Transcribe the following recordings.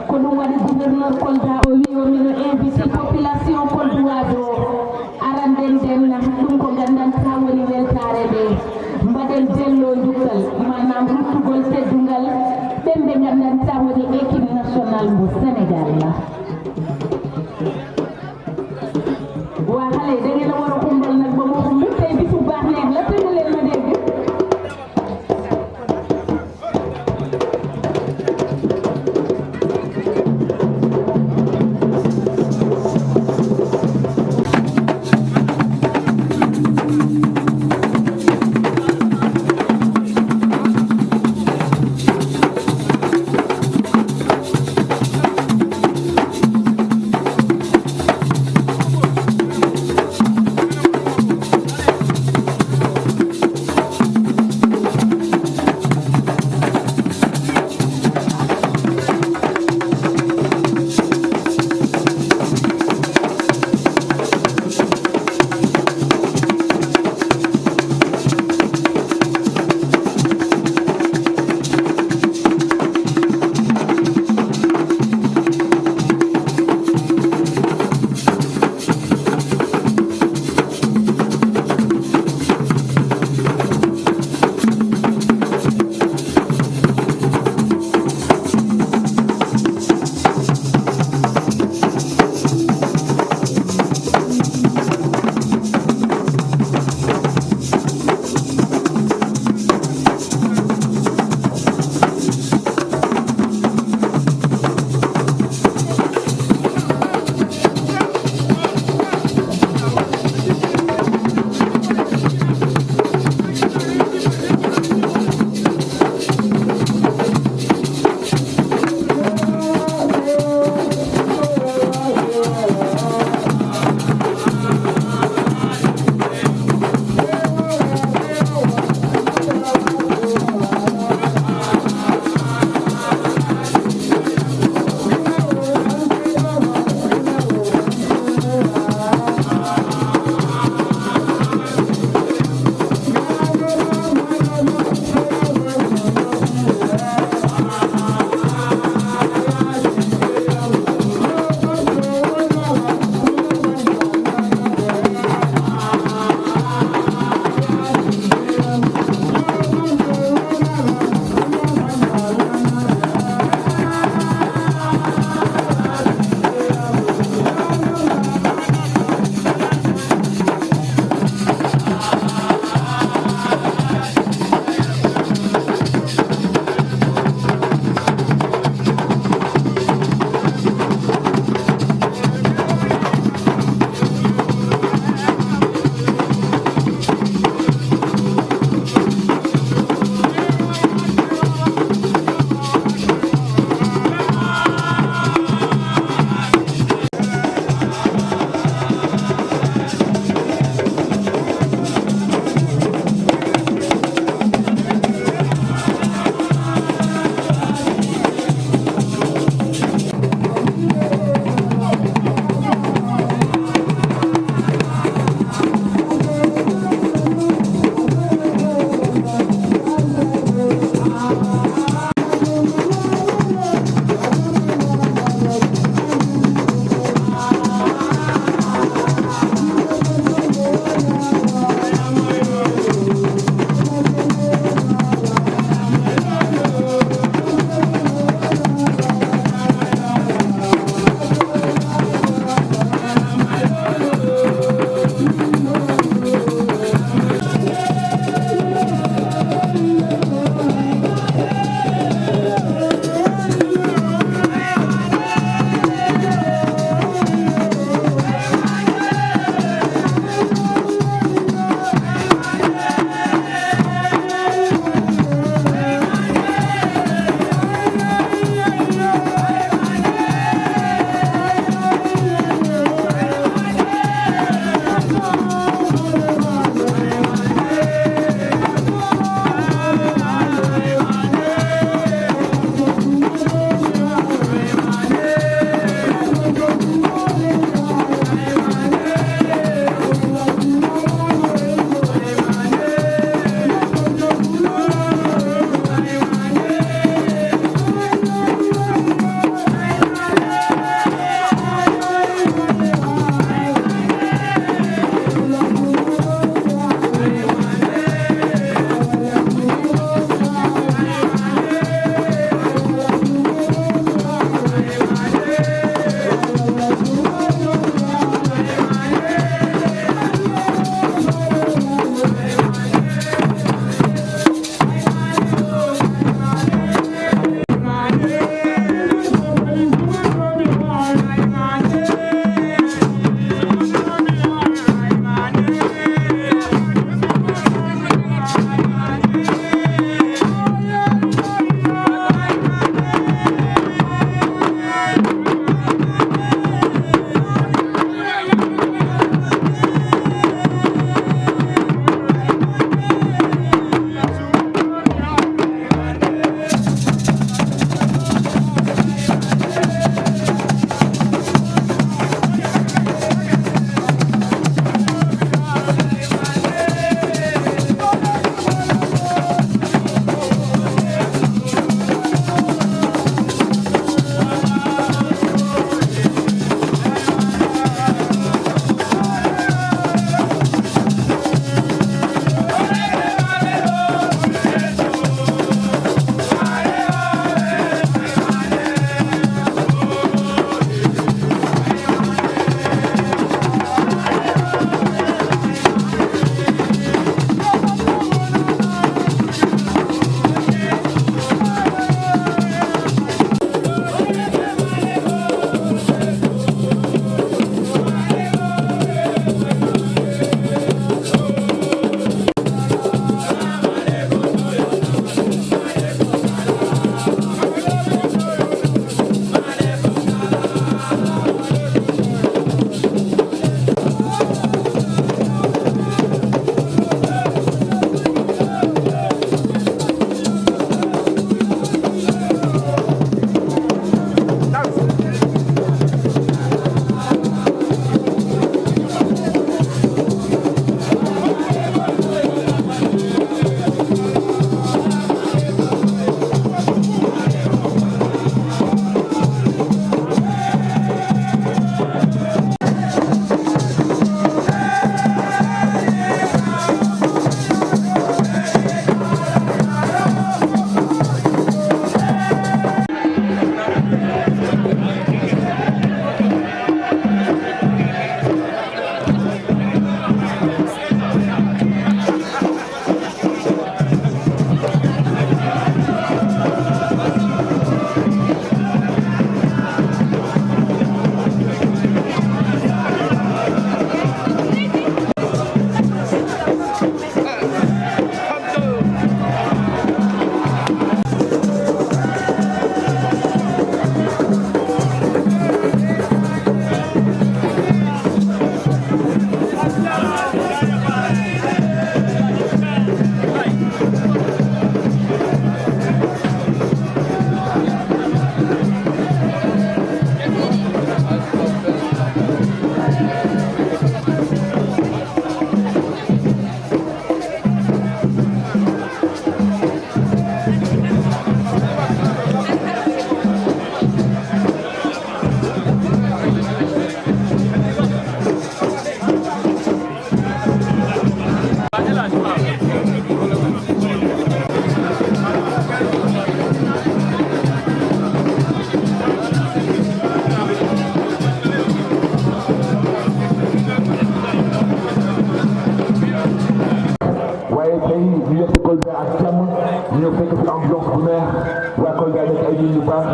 ko ɗum waɗi gouverneur Kolda o wi o mino invité population kolduwaɗo aranden den ɗum ko gandanta woni weltare nde mbaɗen dello jukkal manam ruttugol teddungal ɓemɓe gandanta woni équipe nationale mo Sénégal waa xale yi da ngeen a war a xumbal nag ba mu xumb tey bisu baax neex la tëgg leen ma dégg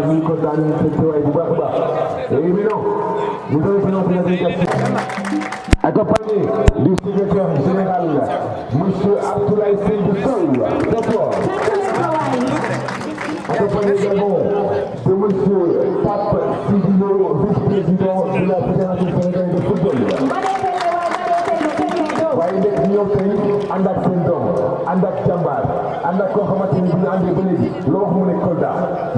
ñu ko daal di fekk waay bu baax a baax léegi bi non vous avez présenté la délégation accompagné du secrétaire général monsieur Abdoulaye Seydou Sow d'accord accompagné également de monsieur Pape Sidilo vice-président de la Fédération sénégalaise de football waaye nekk ñëw tey ànd ak seen doom ànd ak jàmbaar ànd ak koo xamante ni bu ñu àndee ba léegi loo wax mu ne Kolda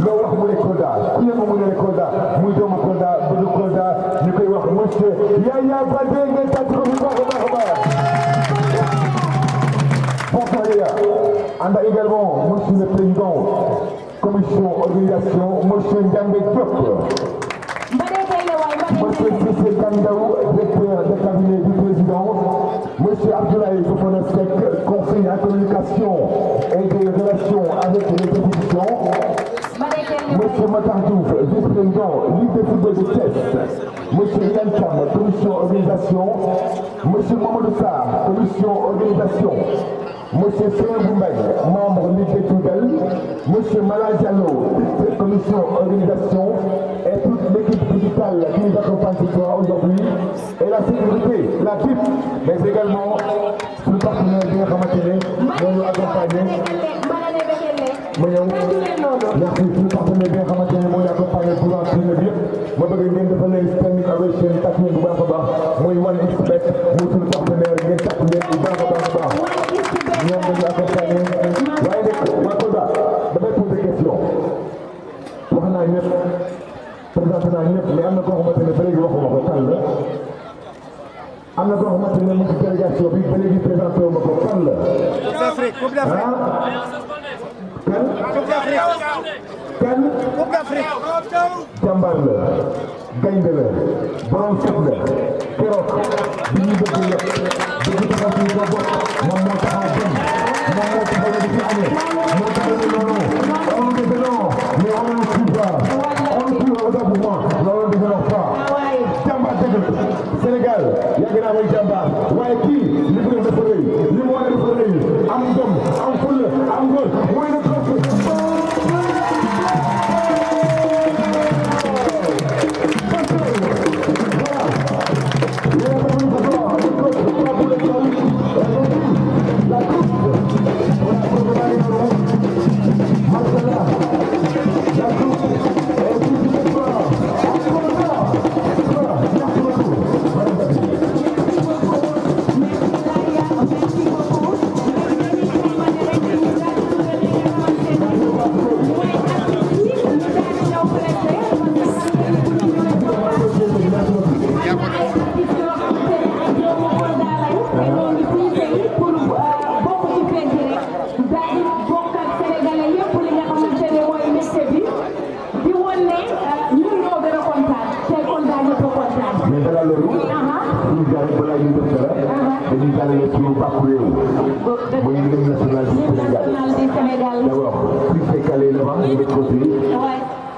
loo wax mu ne Kolda ku yëngu mu ne Kolda muy doomu Kolda bëgg Kolda ñu koy wax monsieur Yaya Baldé ngeen tàcc ko bu baax a baax a baax. Bonsoir les gars ànd ak également monsieur le président commission organisation monsieur Ndiambe Diop. Monsieur Cissé Kandaou, directeur de cabinet du président, monsieur Abdoulaye Fofana Seck, conseiller en communication et des relations avec les institutions, monsieur Matar Diouf, vice-président, Ligue de football de Thiès, monsieur Yann Cham, commission organisation, monsieur Mamadou Sarr, commission organisation, monsieur Seydou Mbaye, membre Ligue de football, monsieur Mala Diallo, commission organisation, et toute l'équipe digitale qui nous accompagne ce soir aujourd'hui, et la sécurité, la BIP, mais également le partenaire bien ramassé, nous accompagner. Merci, le partenaire bien ramassé, nous accompagner pour l'entraîner bien. Moi, je vais vous donner une standing ovation, technique de Barbara. Moi, One Expect, nous sommes le partenaire, bien technique de Barbara. Nous allons accompagner. Moi, je vais poser des questions. Pour un an, présenté naa ñëpp mais am na koo xamante ne ba léegi waxuma ko kan la am na koo xamante ne mu ngi ci délégation bi ba léegi présenté wu ma ko kan la. Coupe d'Afrique. kan. Coupe d'Afrique. jàmbaar la gaynde la borom set la keroog bi ñu bëgg yëpp bëgg taxaw ci ko bopp moom moo taxaw dem moom moo taxaw ne di ci amee moo taxaw ne non on ne fait non mais on ne suit pas. loolu dina wax pas jàmbaar dëgg Sénégal yàgg naa mooy jàmbaar waaye kii li mu def dafa rëy li mu wane dafa rëy am jom am fulla am ngor mooy na trop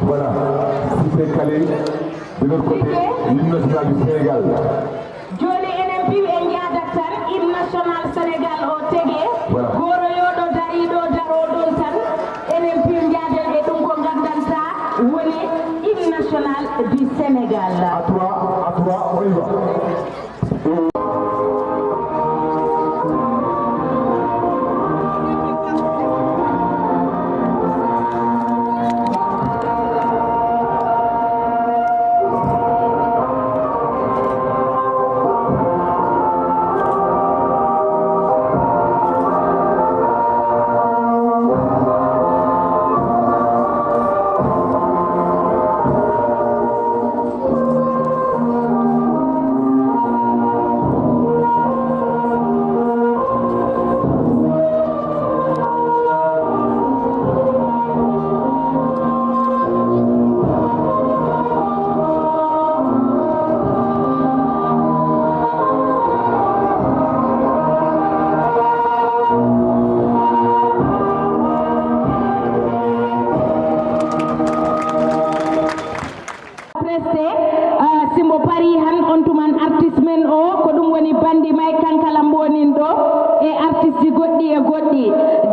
Voilà, si c'est calé, de l'autre côté, l'hymne national du Sénégal. Joni enen mbiwi en yadatan hymne national Sénégal o tege goro yoɗo dariɗo daroɗon tan enen mbiwi jaden e ɗum ko gandanta woni hymne national du Sénégal. À toi, on y va.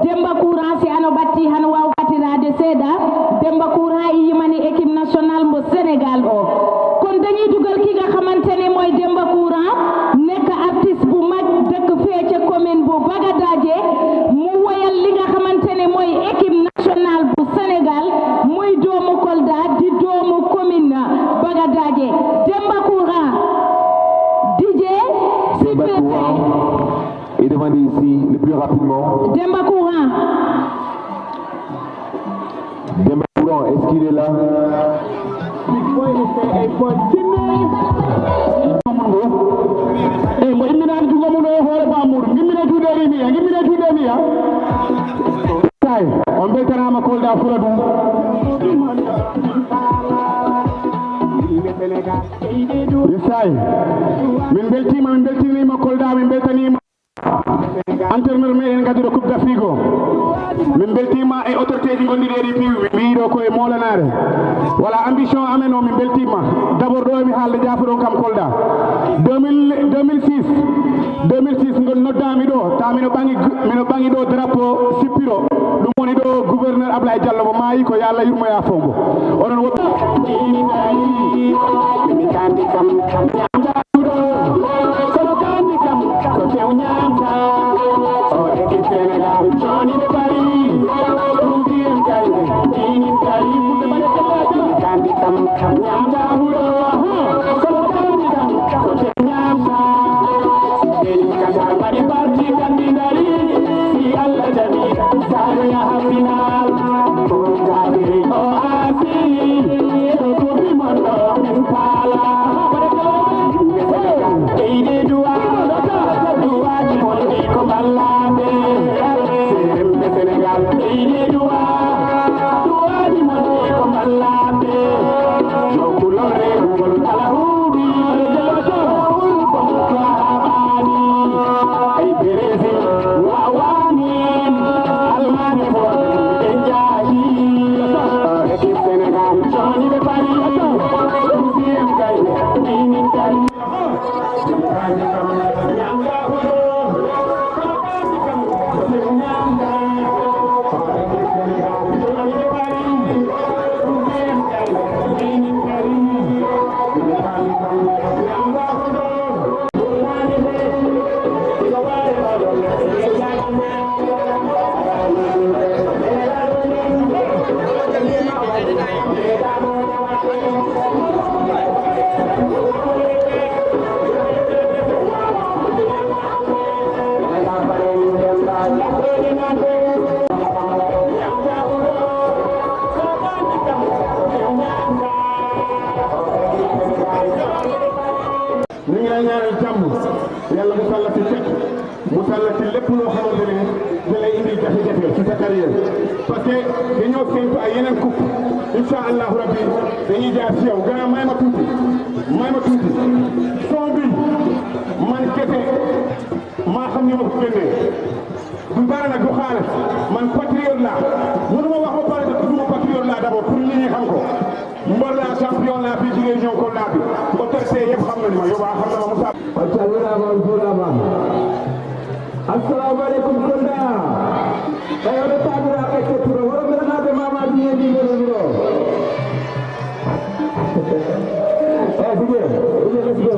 Demba Courant si ano batti han waw batirade seeɗa Demba Courant yi yimani équipe nationale mbo Sénégal o kon dañuy dugal ki nga xamantene mooy Demba Courant nekk artiste bu mag dëkk fee ca commune bu Bagadaje mu woyal li nga xamantene mooy équipe nationale bu Sénégal muy doomu Kolda di doomu commune Bagadaje Demba Courant DJ Demba Courant est demandé ici le plus rapidement. Demba Courant. Demba Courant, est-ce qu'il est là? On beltanama Kolda fula ɗum yessayi min beltinima Kolda min beltanima entraîneur meɗen gadduɗo coupe d'Afrique o min beltima e autorité ji gonɗiɗi ɗi piwi mi wiiɗo koye molanare voilà ambition amen o min beltima d' abord ɗo mi haalde jaafoɗon kam Kolda 2006 ngol noddami ɗo ta mino ɓangi ɗo drapeau sippiro ɗum woni ɗo gouverneur Ablaye Diallo mo maayi ko yo Allah yurmoya fombo onon woɓɓe yàlla mu sàlla ci cet mu sàlla ci lépp loo xamante ne da lay indi jafe-jafe ci sa carrière parce que dañoo séntu ay yeneen coupe incha allahu rabbi dañuy jaar ci yow gannaaw may ma tuuti son bi man kese maa xam ni ma ko génnee du dara nag du xaalis man patriote laa mënuma wax ba pare te duma patriote laa d'abord pour nit ñi xam ko mbër laa champion laa fii ci région Kolda bi autorité yëpp xam nañu ma yow xam na ma Moussa. Assalamu alaikum Kolda. Ayo da tabira ake turo wala mera na be mama biye di ngoro ngoro. Sige, let's go.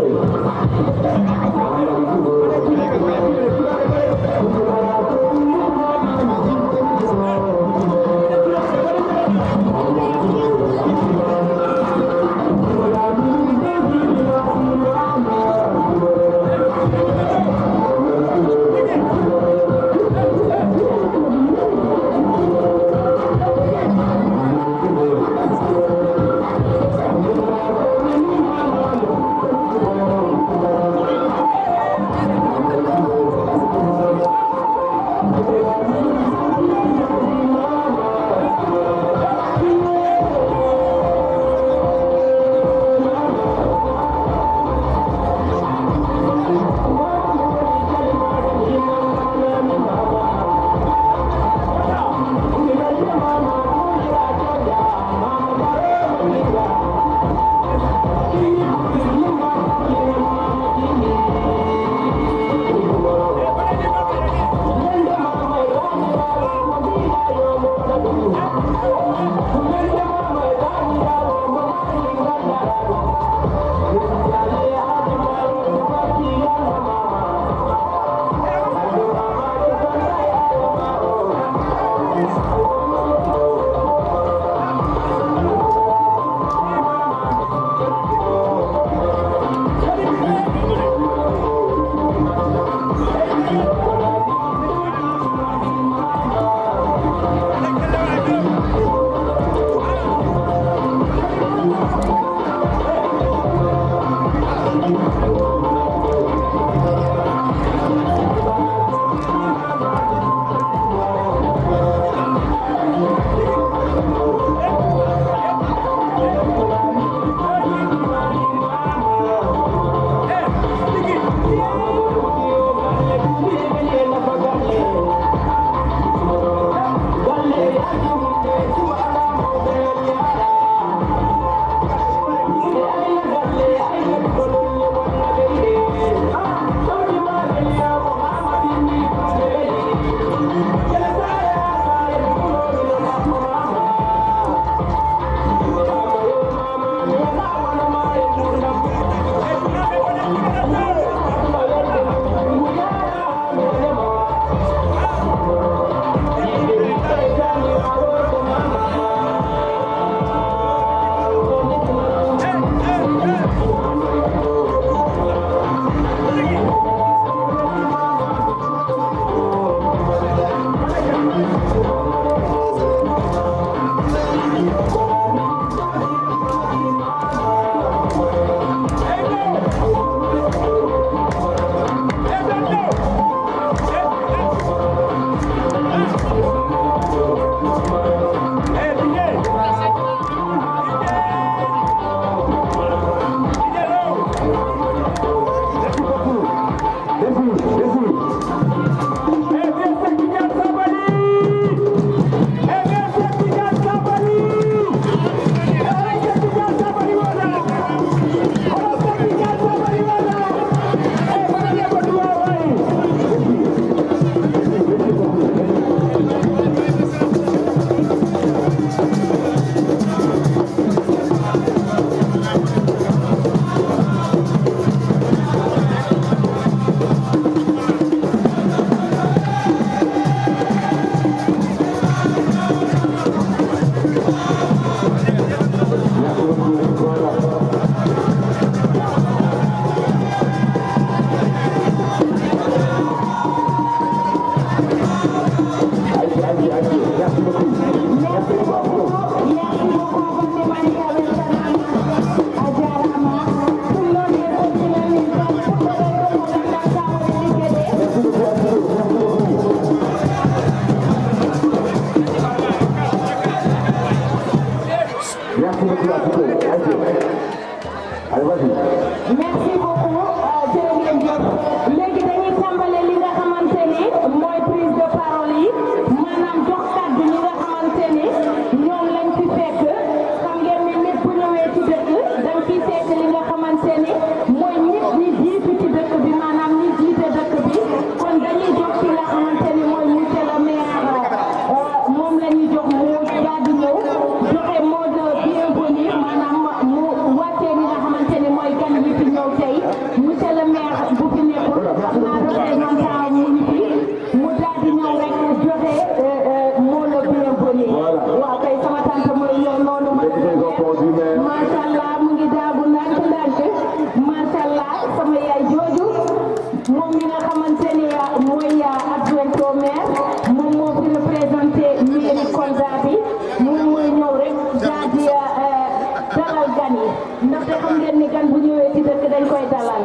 ndaxte xam ngeen ni gan bu ñëwee ci dëkk dañ koy dalal.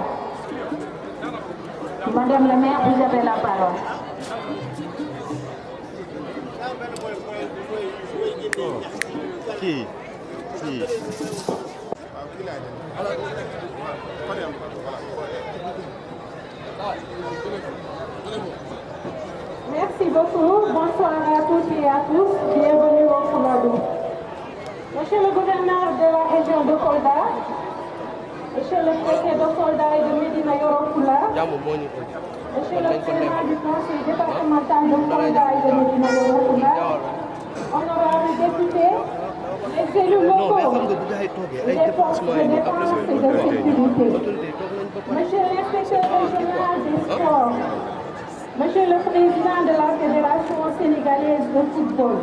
Madame la maire, vous avez la parole. Qui? Merci beaucoup. Bonsoir à toutes et à tous. Bienvenue au Fouladou. Monsieur le gouverneur de la région de Kolda, Monsieur le préfet de Kolda et de Médina Yoro Fula, Monsieur le président du conseil départemental de Kolda et de Médina Yoro Fula, honorables députés, les élus locaux, les forces de défense et de sécurité, Monsieur l'inspecteur régional des sports, Monsieur le président de la Fédération sénégalaise de football,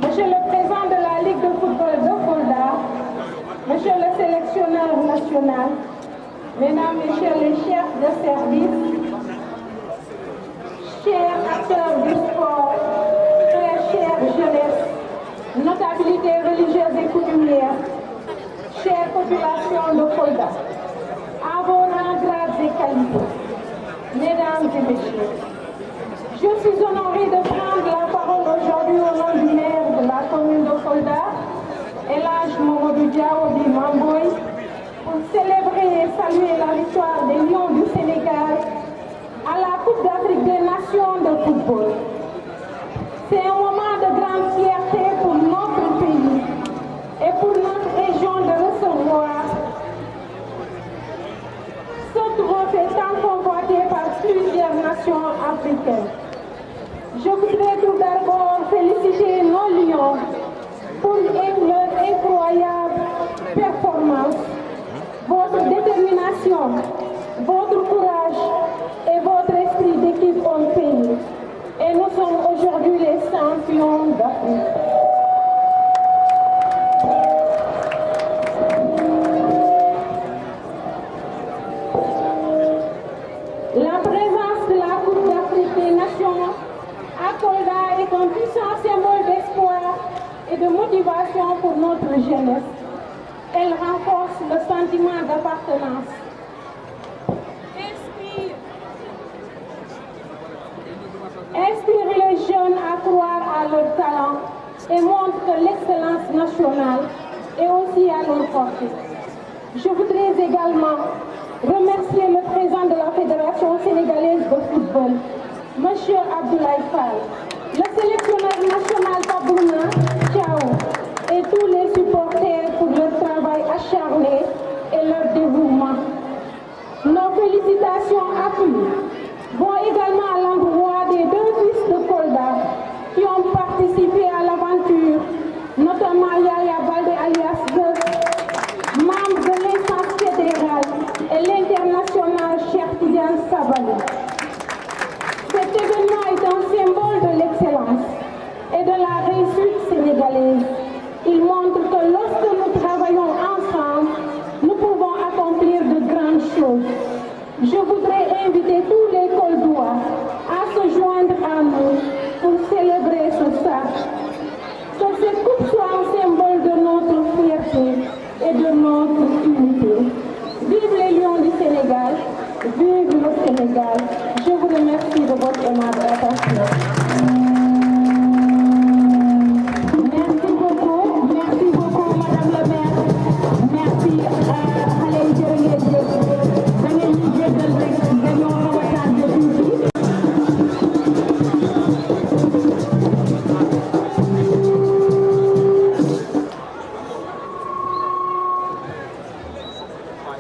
Monsieur le président de la Ligue de football de Kolda, Monsieur le sélectionneur national, Mesdames, Messieurs les chefs de service, chers acteurs du sport, très chère jeunesse, notabilités religieuses et coutumières, chère population de Kolda, à vos rangs, grades et qualités, Mesdames et Messieurs, je suis honorée de prendre la parole aujourd'hui au nom du maire de la commune de Kolda, El Hadj Mamadou Diaw Di Mamboy, pour célébrer et saluer la victoire des Lions du Sénégal à la Coupe d'Afrique des Nations de football. C'est un moment de grande fierté pour notre pays et pour notre région de recevoir ce trophée tant convoité par plusieurs nations africaines. Je voudrais tout d'abord féliciter nos Lions pour leur incroyable performance, votre détermination, votre courage et votre esprit d'équipe ont payé. Et nous sommes aujourd'hui les champions d'Afrique. La présence de la Coupe d'Afrique des Nations à Kolda est un puissant symbole d'espoir et de motivation pour notre jeunesse. Elle renforce le sentiment d'appartenance, inspire les jeunes à croire à leur talent et montre que l'excellence nationale est aussi à leur portée. Je voudrais également remercier le président de la Fédération sénégalaise de football, M. Abdoulaye Fall, le sélectionneur national Pabouna Thiaw et tous les supporters pour leur travail acharné et leur dévouement. Nos félicitations appuient vont également à l'endroit des deux fils de Kolda qui ont participé à l'aventure, notamment Yaya Baldé alias Zeus, membre de l'instance fédérale et l'international Cheikh Tidiane Sabaly. Cet événement est un symbole de l'excellence et de la réussite sénégalaise. Il montre que lorsque nous travaillons ensemble, nous pouvons accomplir de grandes choses. Je voudrais inviter tous les Koldois à se joindre à nous pour célébrer ce sacre. Que cette coupe soit un symbole de notre fierté et de notre unité. Vive les Lions du Sénégal, vive le Sénégal. Je vous remercie de votre aimable attention. Merci beaucoup, Madame la maire. Merci à les jërëjëf. Da ngeen ñu jéggal rek dañoo xaw a tardé tuuti.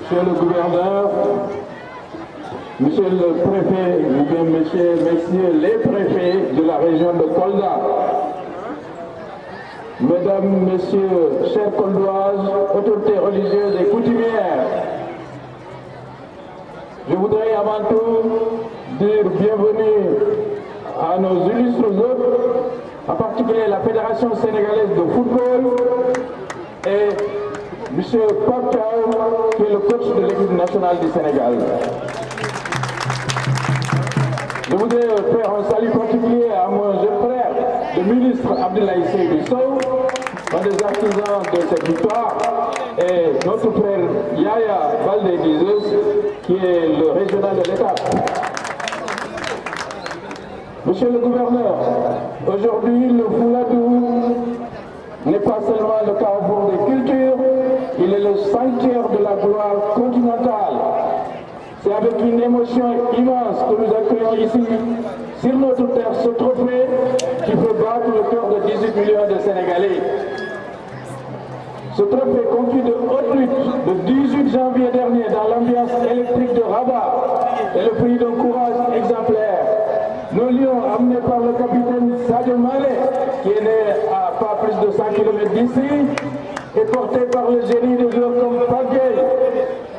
Monsieur le gouverneur, monsieur le préfet, mesdames, messieurs les préfets de la région de Kolda, mesdames, messieurs, chers Koldoises, autorités religieuses et coutumières, je voudrais avant tout dire bienvenue à nos illustres hôtes, en particulier la Fédération sénégalaise de football et M. Pape Thiaw, qui est le coach de l'équipe nationale du Sénégal. Je voudrais faire un salut particulier à mon jeune frère, le ministre Abdoulaye Seydou Sow, un des artisans de cette victoire, et notre frère Yaya Baldé Dizes, qui est le régional de l'État. Monsieur le gouverneur, aujourd'hui le Fouladou n'est pas seulement le carrefour des cultures, il est le sanctuaire de la gloire continentale. C'est avec une émotion immense que nous accueillons ici, sur notre terre, ce trophée qui peut battre le cœur de 18 millions de Sénégalais. Ce trophée conquis de haute lutte le 18 janvier dernier dans l'ambiance électrique de Rabat est le fruit d'un courage exemplaire. Nos lions, amenés par le capitaine Sadio Mané, qui est né à pas plus de 100 km d'ici, et porté par le génie de joueurs comme Pagay,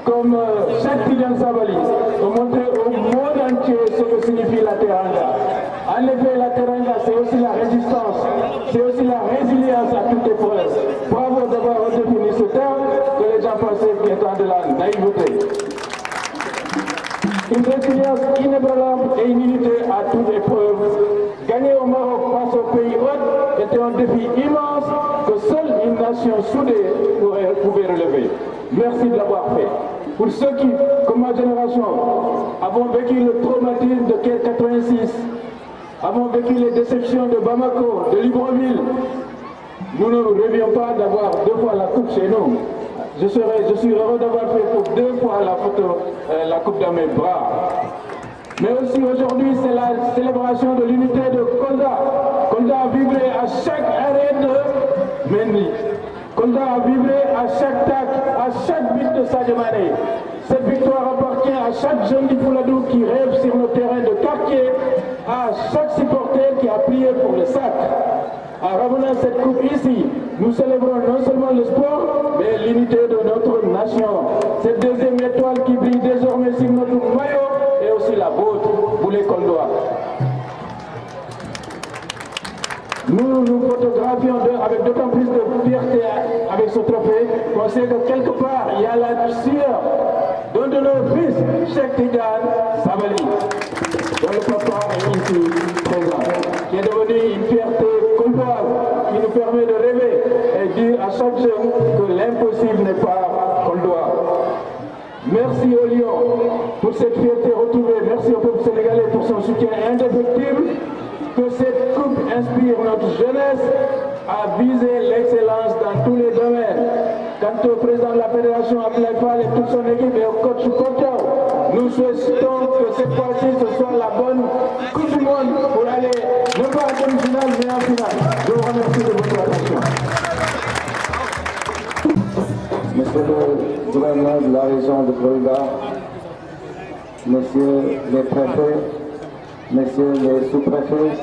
comme Cheikh Tidiane Sabali, ont montré au monde entier ce que signifie la Teranga. En effet, la Teranga, c'est aussi la résistance, c'est aussi la résilience à toute épreuve. Bravo d'avoir redéfini ce terme que les gens pensaient qu'il était de la naïveté. Une résilience inébranlable et une unité à toute épreuve. Gagner au Maroc face au pays hôte était un défi immense que seule une nation soudée pouvait relever. Merci de l'avoir fait. Pour ceux qui, comme ma génération, avons vécu le traumatisme de Caire 86, avons vécu les déceptions de Bamako, de Libreville, nous ne rêvions pas d'avoir 2 fois la coupe chez nous. Je suis heureux d'avoir fait pour 2 fois la coupe dans mes bras. Mais aussi aujourd'hui, c'est la célébration de l'unité de Kolda. Kolda a vibré à chaque arrêt de Mendy. Kolda a vibré à chaque tac, à chaque but de Sadio Mané. Cette victoire appartient à chaque jeune du Fouladou qui rêve sur nos terrains de quartier, à chaque supporter qui a prié pour le sac. En ramenant cette coupe ici, nous célébrons non seulement le sport, mais l'unité de notre nation. Cette deuxième étoile qui brille désormais sur notre maillot et aussi la vôtre, Boulé Koldoa. Nous nous photographions avec d'autant plus de fierté avec ce trophée qu'on sait que quelque part, il y a la sueur d'un de nos fils, Cheikh Tidiane Sabali, dont le papa est ici présent, qui est devenu une fierté coldoise qui nous permet de rêver et dire à chaque jeune que l'impossible n'est pas coldois. Merci aux Lions pour cette fierté retrouvée. Merci au peuple sénégalais pour son soutien indéfectible. Que cette coupe inspire notre jeunesse à viser l'excellence dans tous les domaines. Quant au président de la fédération Abdoulaye Fall et toute son équipe et au coach Kotiao, nous souhaitons que cette fois-ci ce soit la bonne coupe du monde pour aller non pas en demi-finale mais en finale. Je vous remercie de votre attention. Monsieur le gouverneur de la région de Kolda, Monsieur les préfets, Messieurs les sous-préfets,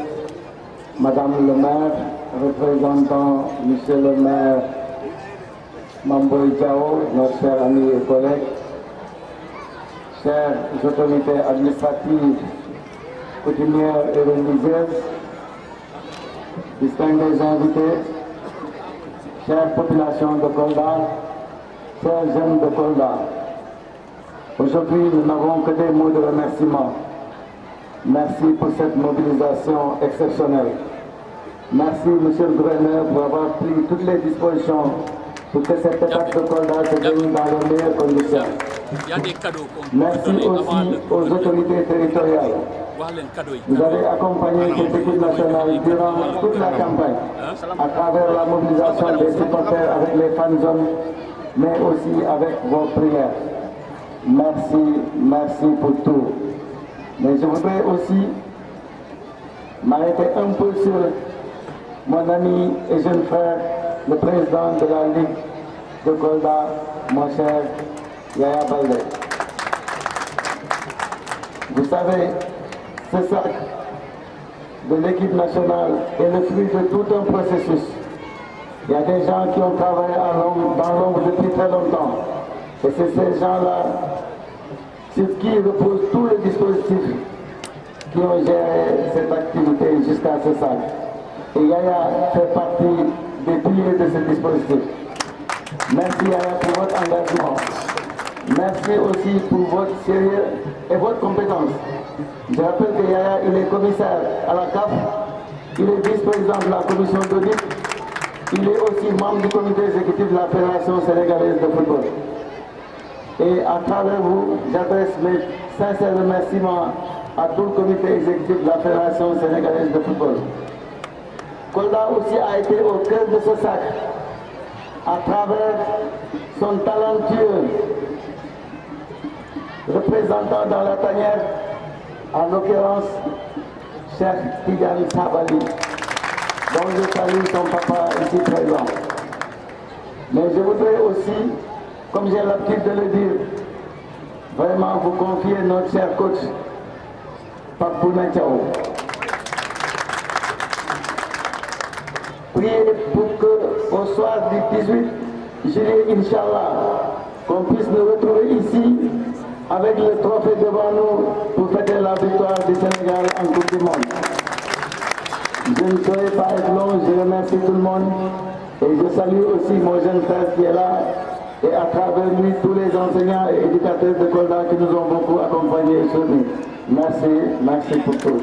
Madame le maire, représentant Monsieur le maire Mamboy Diao, notre cher ami et collègue, chères autorités administratives, coutumières et religieuses, distingués invités, chère population de Kolda, chers jeunes de Kolda. Aujourd'hui, nous n'avons que des mots de remerciement. Merci pour cette mobilisation exceptionnelle. Merci, Monsieur le gouverneur, pour avoir pris toutes les dispositions pour que cette étape de Kolda se déroule dans les meilleures conditions. Merci aussi aux autorités territoriales. Vous avez accompagné cette équipe nationale durant toute la campagne, à travers la mobilisation des supporters avec les fan zones, mais aussi avec vos prières. Merci, merci pour tout. Mais je voudrais aussi m'arrêter un peu sur mon ami et jeune frère, le président de la Ligue de Kolda, mon cher Yaya Baldé. Vous savez, ce sac de l'équipe nationale est le fruit de tout un processus. Il y a des gens qui ont travaillé dans l'ombre depuis très longtemps. Et c'est ces gens-là sur qui repose tout le dispositif qui ont géré cette activité jusqu'à ce sac. Et Yaya fait partie des piliers de ce dispositif. Merci Yaya pour votre engagement. Merci aussi pour votre sérieux et votre compétence. Je rappelle que Yaya, il est commissaire à la CAF, il est vice-président de la commission d'audit Il est aussi membre du comité exécutif de la Fédération sénégalaise de football. Et à travers vous, j'adresse mes sincères remerciements à tout le comité exécutif de la Fédération sénégalaise de football. Kolda aussi a été au cœur de ce sac à travers son talentueux représentant dans la tanière, en l'occurrence Cheikh Tidiane Sabali, dont je salue son papa ici présent. Mais je voudrais aussi, comme j'ai l'habitude de le dire, vraiment vous confier notre cher coach, Pape Bouna Thiaw. Priez pour qu'au soir du 18 juillet, Inch'Allah, qu'on puisse nous retrouver ici avec le trophée devant nous pour fêter la victoire du Sénégal en Coupe du Monde. Je ne saurais pas être long, je remercie tout le monde et je salue aussi mon jeune frère qui est là et à travers lui tous les enseignants et éducateurs de Kolda qui nous ont beaucoup accompagnés et soutenus. Merci pour tout.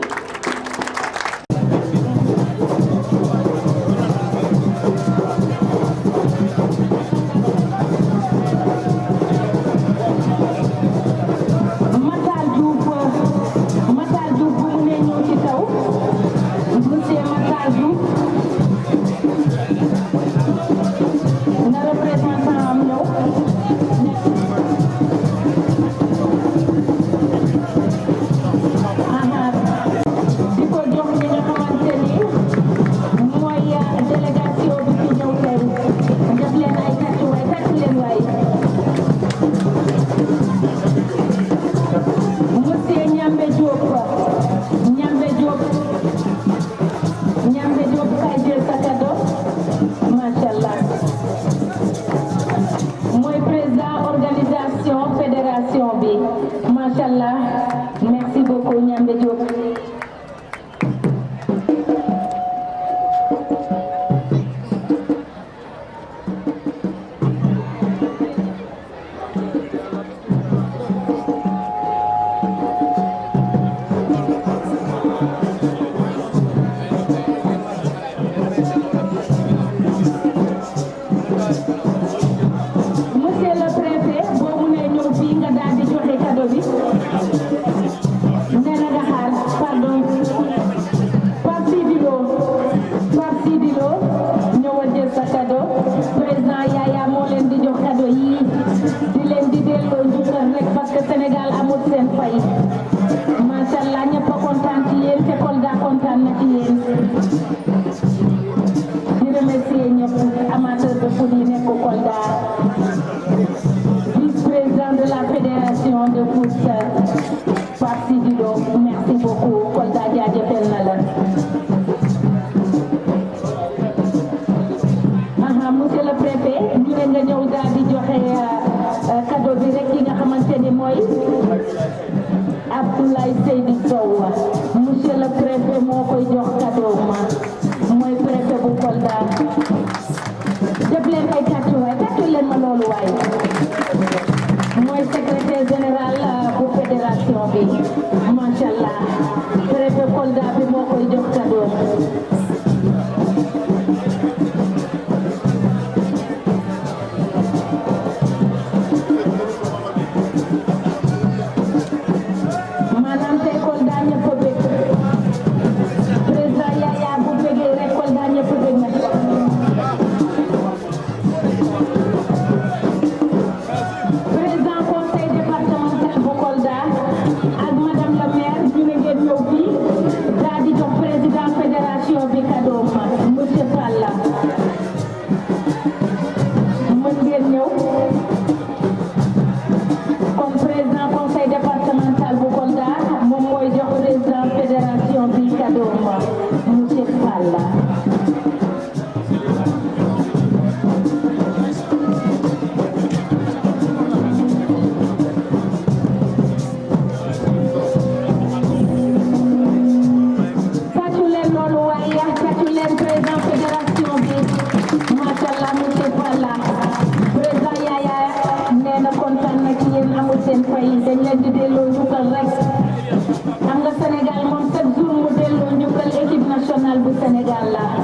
Sénégal la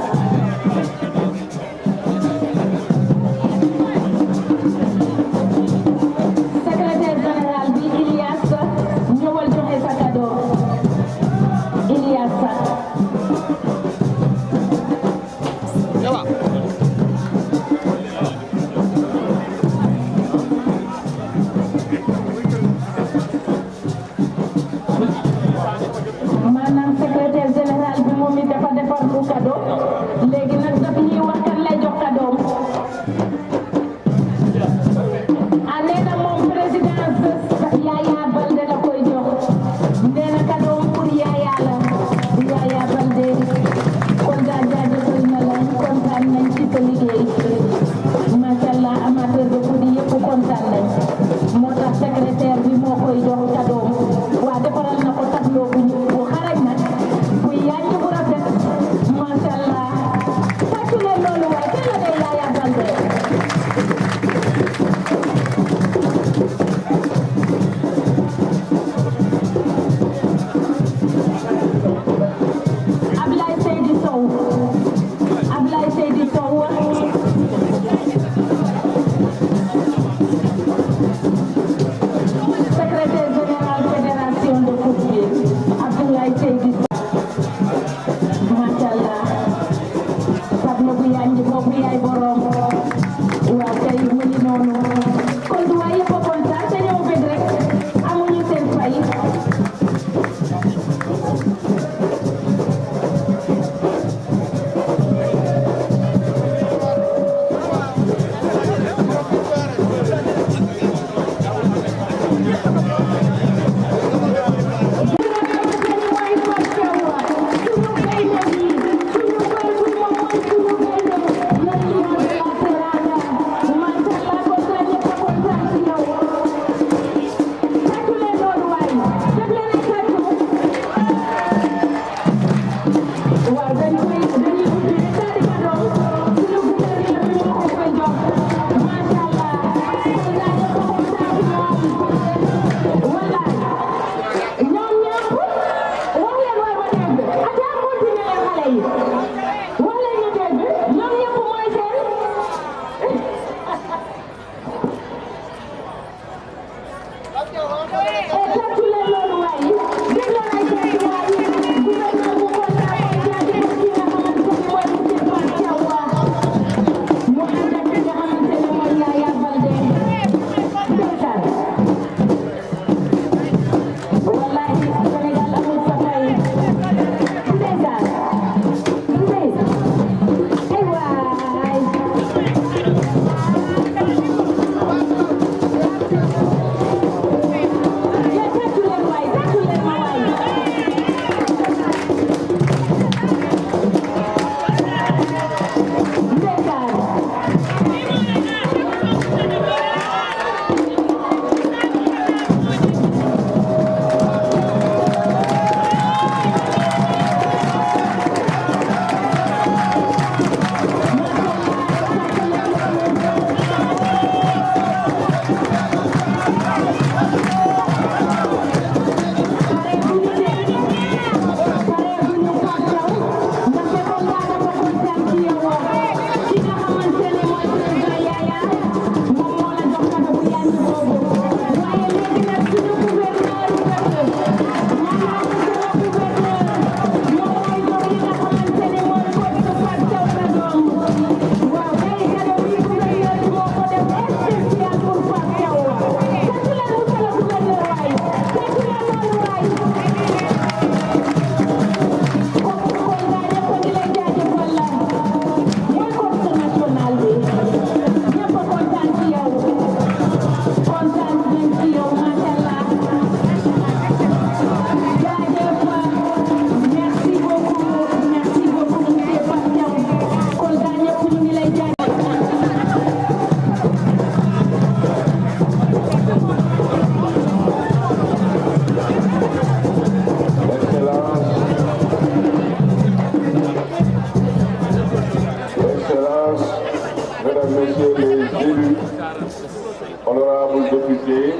honorables députés,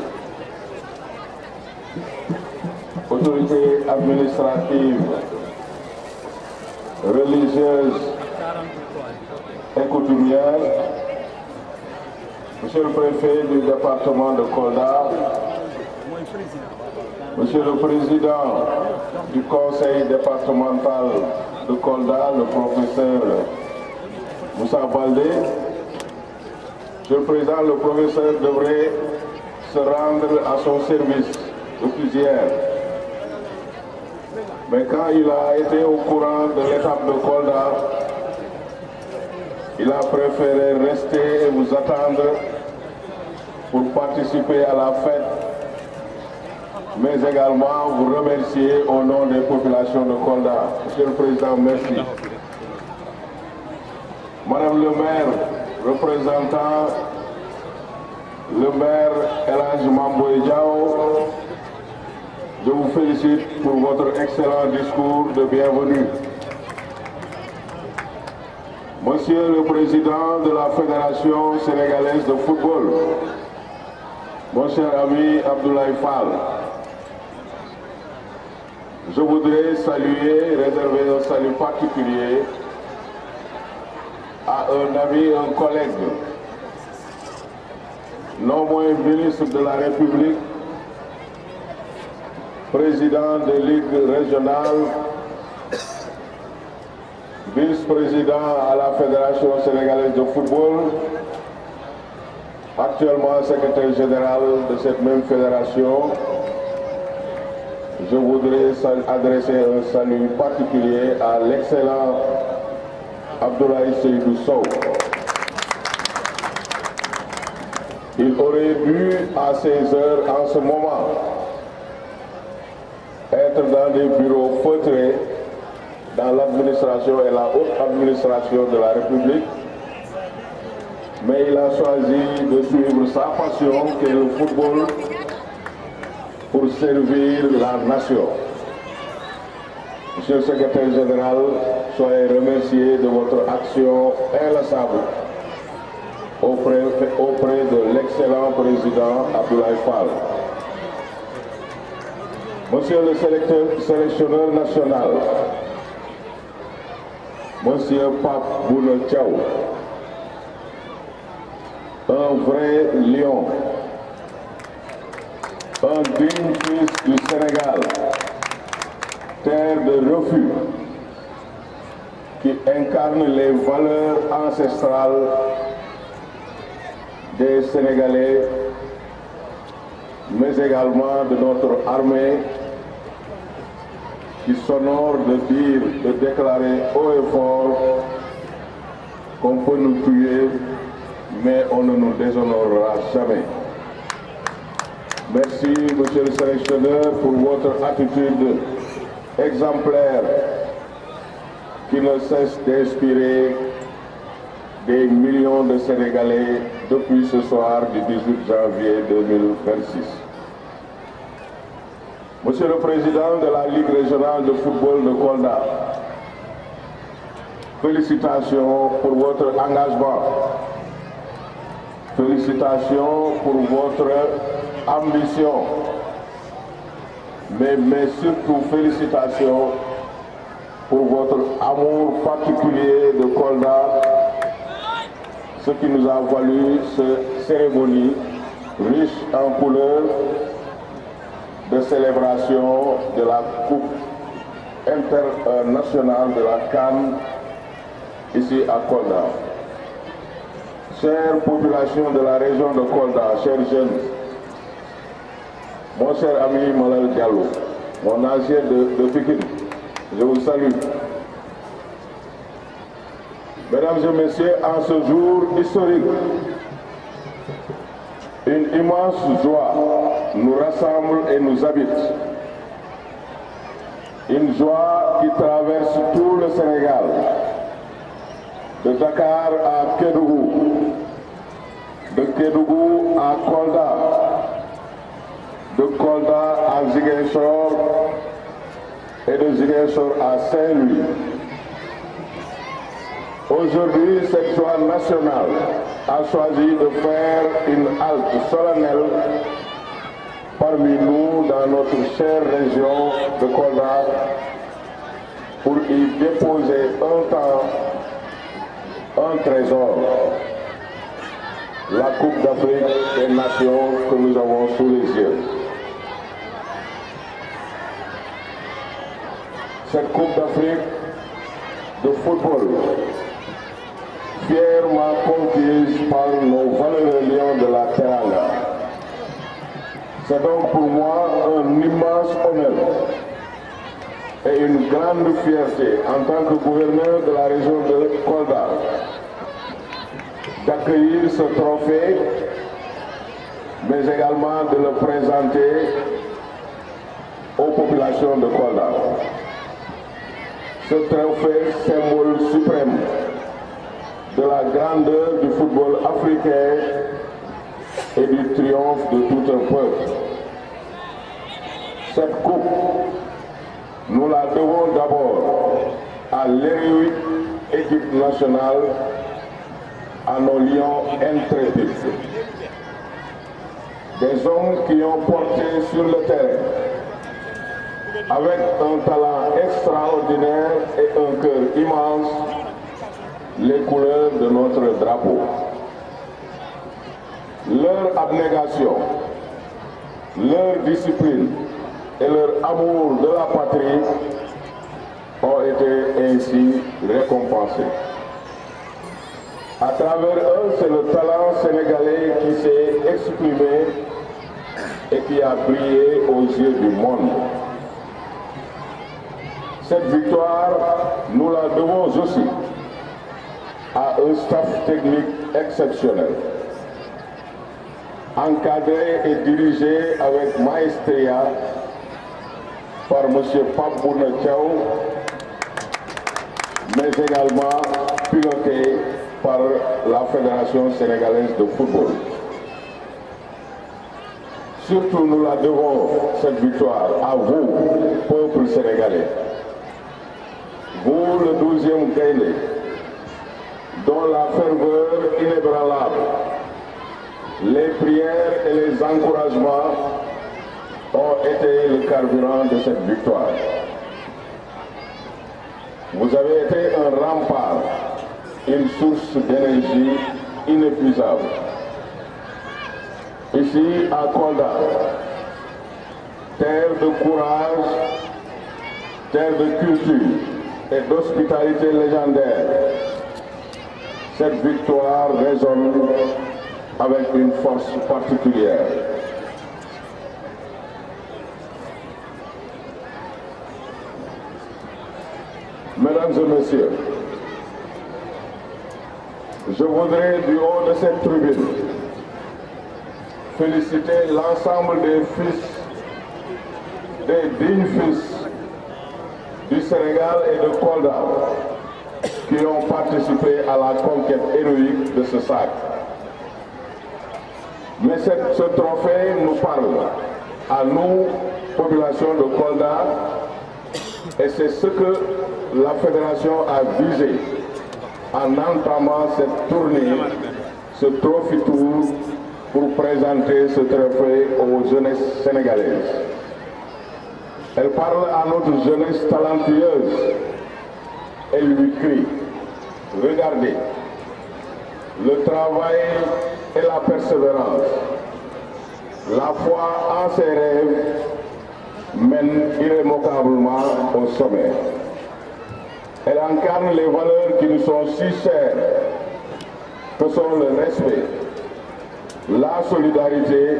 autorités administratives, religieuses et coutumières, Monsieur le préfet du département de Kolda, Monsieur le président du conseil départemental de Kolda, le professeur Moussa Baldé, Monsieur le président, le professeur devrait se rendre à son service depuis hier. Mais quand il a été au courant de l'étape de Kolda, il a préféré rester et vous attendre pour participer à la fête, mais également vous remercier au nom des populations de Kolda. Monsieur le Président, merci. Madame le maire, représentant le maire El Hadj Mamboy Diao, je vous félicite pour votre excellent discours de bienvenue. Monsieur le Président de la Fédération sénégalaise de football, mon cher ami Abdoulaye Fall, je voudrais saluer, réserver un salut particulier à un ami, un collègue, non moins ministre de la République, président de Ligue régionale, vice-président à la Fédération sénégalaise de football, actuellement secrétaire général de cette même fédération. Je voudrais adresser un salut particulier à l'excellent Abdoulaye Seydou Sow. Il aurait dû à ces heures, en ce moment, être dans des bureaux feutrés dans l'administration et la haute administration de la République, mais il a choisi de suivre sa passion qui est le football pour servir la nation. Monsieur le secrétaire général, soyez remercié de votre action inlassable auprès de l'excellent président Abdoulaye Fall. Monsieur le sélectionneur national, Monsieur Pape Bouna Thiaw, un vrai lion, un fils du Sénégal, terre de refus, qui incarne les valeurs ancestrales des Sénégalais, mais également de notre armée, qui s'honore de déclarer haut et fort qu'on peut nous tuer, mais on ne nous déshonorera jamais. Merci, monsieur le sélectionneur, pour votre attitude exemplaire qui ne cesse d'inspirer des millions de Sénégalais depuis ce soir du 18 janvier 2026. Monsieur le Président de la Ligue régionale de football de Kolda, félicitations pour votre engagement, félicitations pour votre ambition, mais surtout félicitations pour votre amour particulier de Kolda, ce qui nous a valu cette cérémonie riche en couleurs de célébration de la Coupe internationale de la CAN ici à Kolda. Chère population de la région de Kolda, chers jeunes, mon cher ami Malal Diallo, mon ancien de Pikine, je vous salue. Mesdames et messieurs, en ce jour historique, une immense joie nous rassemble et nous habite. Une joie qui traverse tout le Sénégal, de Dakar à Kédougou, de Kédougou à Kolda, de Kolda à Ziguinchor et de Ziguinchor à Saint-Louis. Aujourd'hui, cette joie nationale a choisi de faire une halte solennelle parmi nous dans notre chère région de Kolda pour y déposer un trésor, la Coupe d'Afrique des Nations que nous avons sous les yeux. Cette Coupe d'Afrique de football, fièrement conquise par nos valeureux lions de la Teranga. C'est donc pour moi un immense honneur et une grande fierté en tant que gouverneur de la région de Kolda d'accueillir ce trophée, mais également de le présenter aux populations de Kolda. Ce trophée, symbole suprême de la grandeur du football africain et du triomphe de tout un peuple. Cette coupe, nous la devons d'abord à l'héroïque équipe nationale, à nos lions intrépides. Des hommes qui ont porté sur le terrain, avec un talent extraordinaire et un cœur immense, les couleurs de notre drapeau. Leur abnégation, leur discipline et leur amour de la patrie ont été ainsi récompensés. À travers eux, c'est le talent sénégalais qui s'est exprimé et qui a brillé aux yeux du monde. Cette victoire, nous la devons aussi à un staff technique exceptionnel, encadré et dirigé avec maestria par M. Pape Bouna Thiaw, mais également piloté par la Fédération sénégalaise de football. Surtout, nous la devons, cette victoire, à vous, peuple sénégalais. Vous, le 12e Gaïndé, dont la ferveur inébranlable, les prières et les encouragements ont été le carburant de cette victoire. Vous avez été un rempart, une source d'énergie inépuisable. Ici, à Kolda, terre de courage, terre de culture et d'hospitalité légendaire, cette victoire résonne avec une force particulière. Mesdames et messieurs, je voudrais du haut de cette tribune féliciter l'ensemble des dignes fils du Sénégal et de Kolda qui ont participé à la conquête héroïque de ce sac. Mais ce trophée nous parle à nous, population de Kolda, et c'est ce que la fédération a visé en entamant cette tournée, ce Trophy Tour, pour présenter ce trophée aux jeunesses sénégalaises. Elle parle à notre jeunesse talentueuse. Elle lui crie, regardez, le travail et la persévérance, la foi en ses rêves mènent irrévocablement au sommet. Elle incarne les valeurs qui nous sont si chères, que sont le respect, la solidarité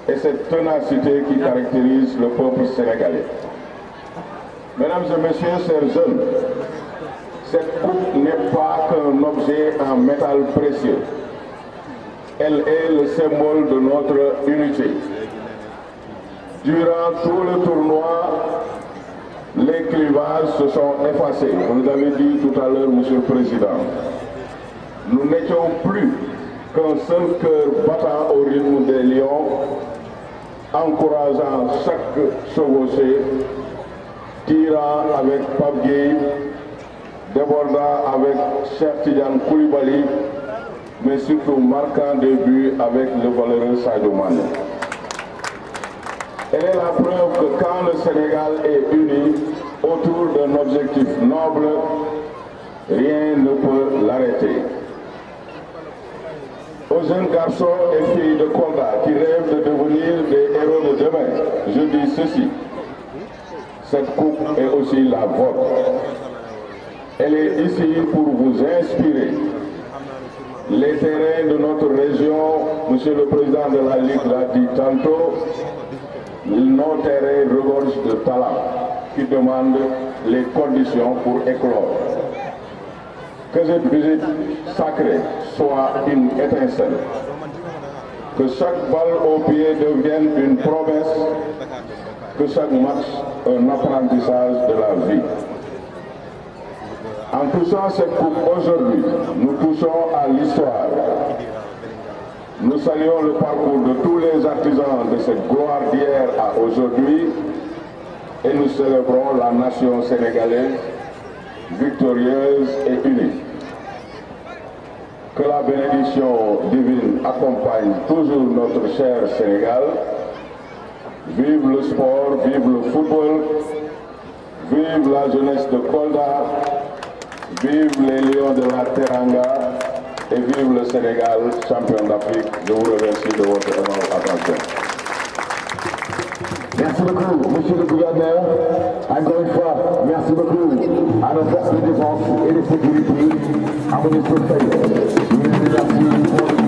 et cette ténacité qui caractérise le peuple sénégalais. Mesdames et messieurs, chers jeunes, cette coupe n'est pas qu'un objet en métal précieux. Elle est le symbole de notre unité. Durant tout le tournoi, les clivages se sont effacés. Vous l'avez dit tout à l'heure, Monsieur le Président. Nous n'étions plus qu'un seul cœur battant au rythme des lions, encourageant chaque chevauché, tirant avec Pape Gueye, débordant avec Cheikh Tidiane Koulibaly, mais surtout marquant des buts avec le valeureux Sadio Mané. Elle est la preuve que quand le Sénégal est uni autour d'un objectif noble, rien ne peut l'arrêter. Aux jeunes garçons et filles de Kolda qui rêvent de devenir des héros de demain, je dis ceci, cette coupe est aussi la vôtre. Elle est ici pour vous inspirer. Les terrains de notre région, Monsieur le Président de la Ligue l'a dit tantôt, nos terrains regorgent de talent qui demandent les conditions pour éclore. Que cette visite sacrée soit une étincelle, que chaque balle au pied devienne une promesse, que chaque match un apprentissage de la vie. En touchant cette coupe aujourd'hui, nous touchons à l'histoire. Nous saluons le parcours de tous les artisans de cette gloire d'hier à aujourd'hui et nous célébrons la nation sénégalaise victorieuse et unie. Que la bénédiction divine accompagne toujours notre cher Sénégal. Vive le sport, vive le football, vive la jeunesse de Kolda, vive les Lions de la Teranga et vive le Sénégal, champion d'Afrique. Je vous remercie de votre attention. Merci beaucoup, monsieur le gouverneur. Encore une fois, merci beaucoup à nos forces de défense et de sécurité, à mon ministre Faye. Je vous remercie pour